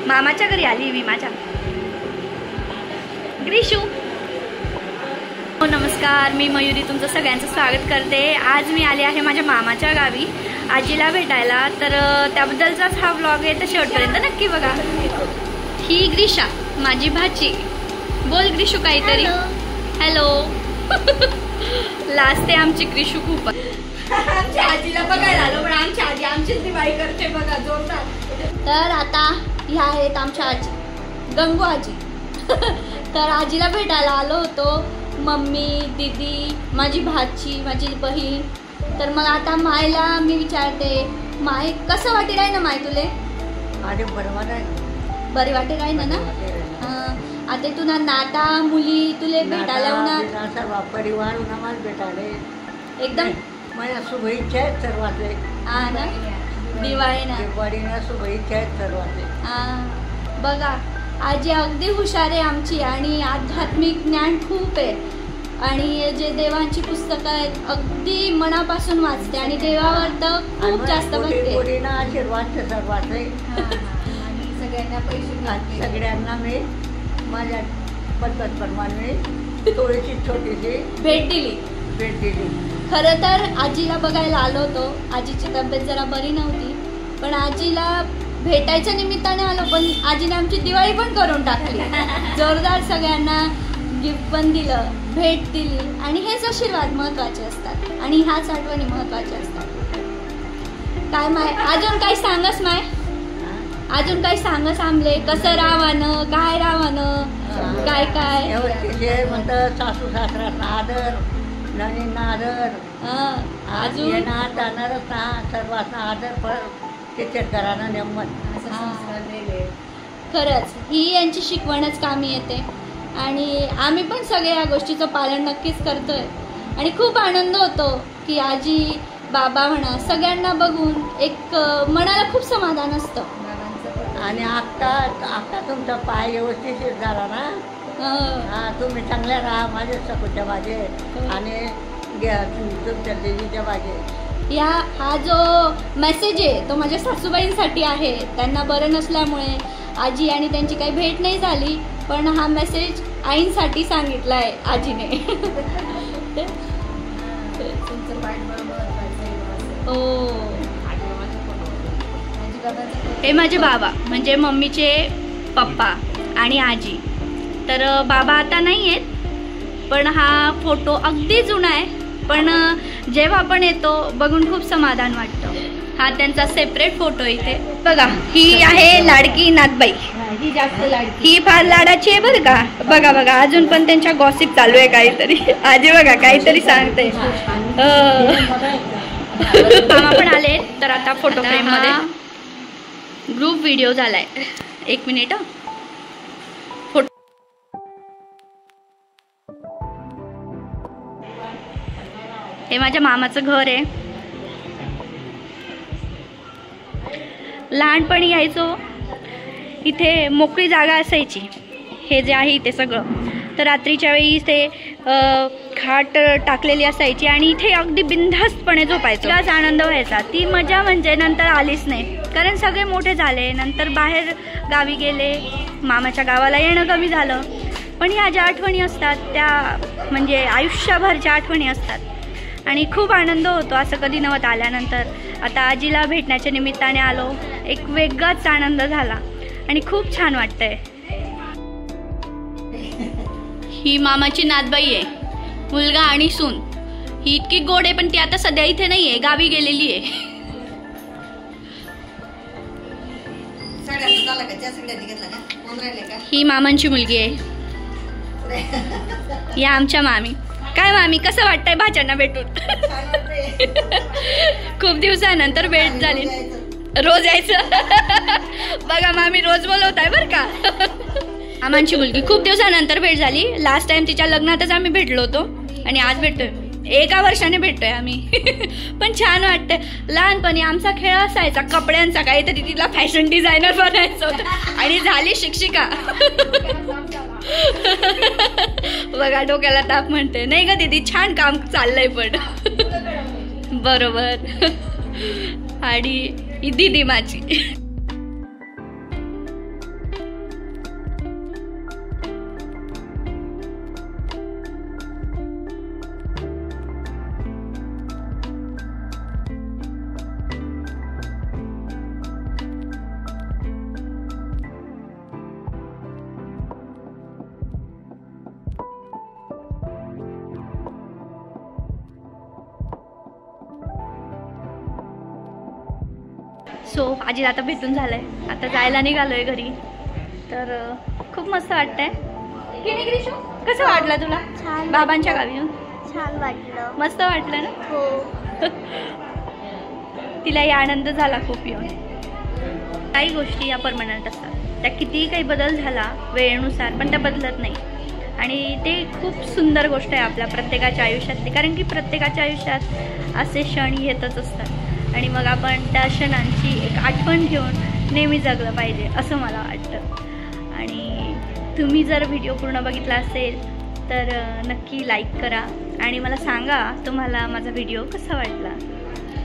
मामाच्या घरी आली मी माझ्या. ग्रीशू. हो नमस्कार, मी मयुरी तुमचं सगळ्यांचं स्वागत करते. आज मी आले आहे माझ्या मामाच्या गावी आजीला भेटायला, तर त्याबद्दलचाच हा व्लॉग आहे, तर शेवटपर्यंत नक्की बघा. ही ग्रीशा माझी भाची. बोल ग्रीशू काहीतरी. हॅलो. लास्ट आहे आमची ग्रीशू खूप. आमच्या आजीला बघायला आलो, पण आमची आजी आमचीच दिवाळी करते बघा जोरदार. तर आता ह्या आहेत आमच्या आजी, गंगू आजी. तर आजीला भेटायला आलो होतो, मम्मी, दीदी, माझी भाची, माझी बहीण. तर मग आता मायला मी विचारते, माय कसं वाटेल आहे ना माय तुले? बरे वाटेल आहे ना? आता तू ना नाता मुली तुले भेटायला सर्व परिवार उन्हामास भेटाले एकदम माझ्या शुभेच्छा आहेत सर्वांचे. हा ना, दिवाळी ना दिवाळीला शुभेच्छा आहेत सर्वांचे. हा बघा, आजी अगदी हुशार आहे आमची आणि आध्यात्मिक ज्ञान खूप आहे आणि जे देवांची पुस्तकं आहेत अगदी मनापासून वाचते आणि देवावर तर खूप जास्त बघते. आशीर्वाद सर्वांचे. सगळ्यांना मी माझ्या पद्धतप्रमाणे थोडीशी छोटीशी भेट दिली. खरं तर आजीला बघायला आलो होतो. आजीची तब्येत जरा बरी नव्हती, पण आजीला भेटायच्या निमित्ताने आलो, पण आजीने आमची दिवाळी पण करून टाकली. जोरदार सगळ्यांना गिफ्ट पण दिलं, भेट दिली आणि हेच आशीर्वाद महत्वाचे असतात आणि ह्याच आठवणी महत्वाच्या असतात. काय माय अजून काही सांगस माय? अजून काही सांगस आमले? कसं रावानं, काय रावानं, काय काय म्हणतात सासू सासऱ्यांना आदर, नवीन आदर, अजून येणार जाणारच ना, सर्वांना आदर करायला नेमत. खरंच ही यांची शिकवणच कामी येते आणि आम्ही पण सगळ्या या गोष्टीचं पालन नक्कीच करतोय आणि खूप आनंद होतो की आजी बाबा म्हणा सगळ्यांना बघून एक मनाला खूप समाधान असतं. आणि आता तुमचा पाय व्यवस्थित झाला ना, तुम्ही चांगल्या राहा माझ्या सखूच्या मागे आणि तुमच्या देवीच्या मागे. हा जो मेसेज आहे तो माझ्या सासूबाईंसाठी आहे. त्यांना बरं नसल्यामुळे आजी आणि त्यांची काही भेट नाही झाली, पण हा मेसेज आईंसाठी सांगितला आहे आजीने. हे माझे बाबा म्हणजे मम्मीचे पप्पा आणि आजी. तर बाबा आता नाही आहेत, पण हा फोटो अगदी जुना आहे, पण जेव्हा आपण येतो बघून खूप समाधान वाटतं. हा त्यांचा सेपरेट फोटो इथे बघा. ही आहे लाडकी नातबाई. ही जास्त लाडकी, ही फार लाडाची आहे बरं का. बघा बघा अजून पण त्यांच्या गॉसिप चालू आहे काहीतरी. आजी बघा काहीतरी सांगते. मामा पण आले. तर आता फोटो फ्रेम मध्ये ग्रुप व्हिडिओ झालाय. 1 मिनिट. हे माझ्या मामाचं घर आहे. लहानपणी यायचो, इथे मोकळी जागा असायची. हे जे आहे इथे सगळं, तर रात्रीच्या वेळी इथे खाट टाकलेली असायची आणि इथे अगदी बिनधास्तपणे झोपायचो. त्याच आनंद व्हायचा. ती मजा म्हणजे नंतर आलीच नाही, कारण सगळे मोठे झाले, नंतर बाहेर गावी गेले, मामाच्या गावाला येणं कमी झालं. पण ह्या ज्या आठवणी असतात त्या म्हणजे आयुष्यभरच्या आठवणी असतात आणि खूप आनंद होतो असं कधी नव्हतं आल्यानंतर. आता आजीला भेटण्याच्या निमित्ताने आलो, एक वेगळाच आनंद झाला आणि खूप छान वाटतंय. ही मामाची नातबाई आहे, मुलगा आणि सून. ही इतकी गोड आहे, पण ती आता सध्या इथे नाहीये, गावी गेलेली आहे. ही मामांची मुलगी आहे. या आमच्या मामी. काय मामी कसं वाटतंय भाच्यांना भेटून? खूप दिवसानंतर भेट झाली. रोज यायचं. बघा मामी रोज बोलवताय बर का. मामांची मुलगी. खूप दिवसानंतर भेट झाली. लास्ट टाइम तिच्या लग्नातच आम्ही भेटलो होतो आणि आज भेटतोय. 1 वर्षाने भेटतोय आम्ही. पण छान वाटतंय. लहानपणी आमचा खेळ असायचा कपड्यांचा, काहीतरी तिला फॅशन डिझायनर बनायचं होतं आणि झाली शिक्षिका. बघा डोक्याला ताप म्हणते. नाही ग दीदी छान काम चाललंय पण. बरोबर. आणि ही दीदी माझी. सो आजीला आता भेटून झालंय, आता जायला निघालोय घरी. तर खूप मस्त वाटतंय. कसं वाटलं तुला छान. बाबांच्या गावी येऊन? छान वाटलं. मस्त वाटलं ना? हो. तिलाही आनंद झाला खूप येऊन. काही गोष्टी या परमनंट असतात, त्या कितीही काही बदल झाला वेळेनुसार पण त्या बदलत नाही. आणि ते खूप सुंदर गोष्ट आहे आपल्या प्रत्येकाच्या आयुष्यातली, कारण की प्रत्येकाच्या आयुष्यात असे क्षण येतच असतात आणि मग आपण त्या क्षणांची एक आठवण घेऊन नेहमी जगलं पाहिजे असं मला वाटतं. आणि तुम्ही जर व्हिडिओ पूर्ण बघितला असेल तर नक्की लाईक करा आणि मला सांगा तुम्हाला माझा व्हिडिओ कसा वाटला.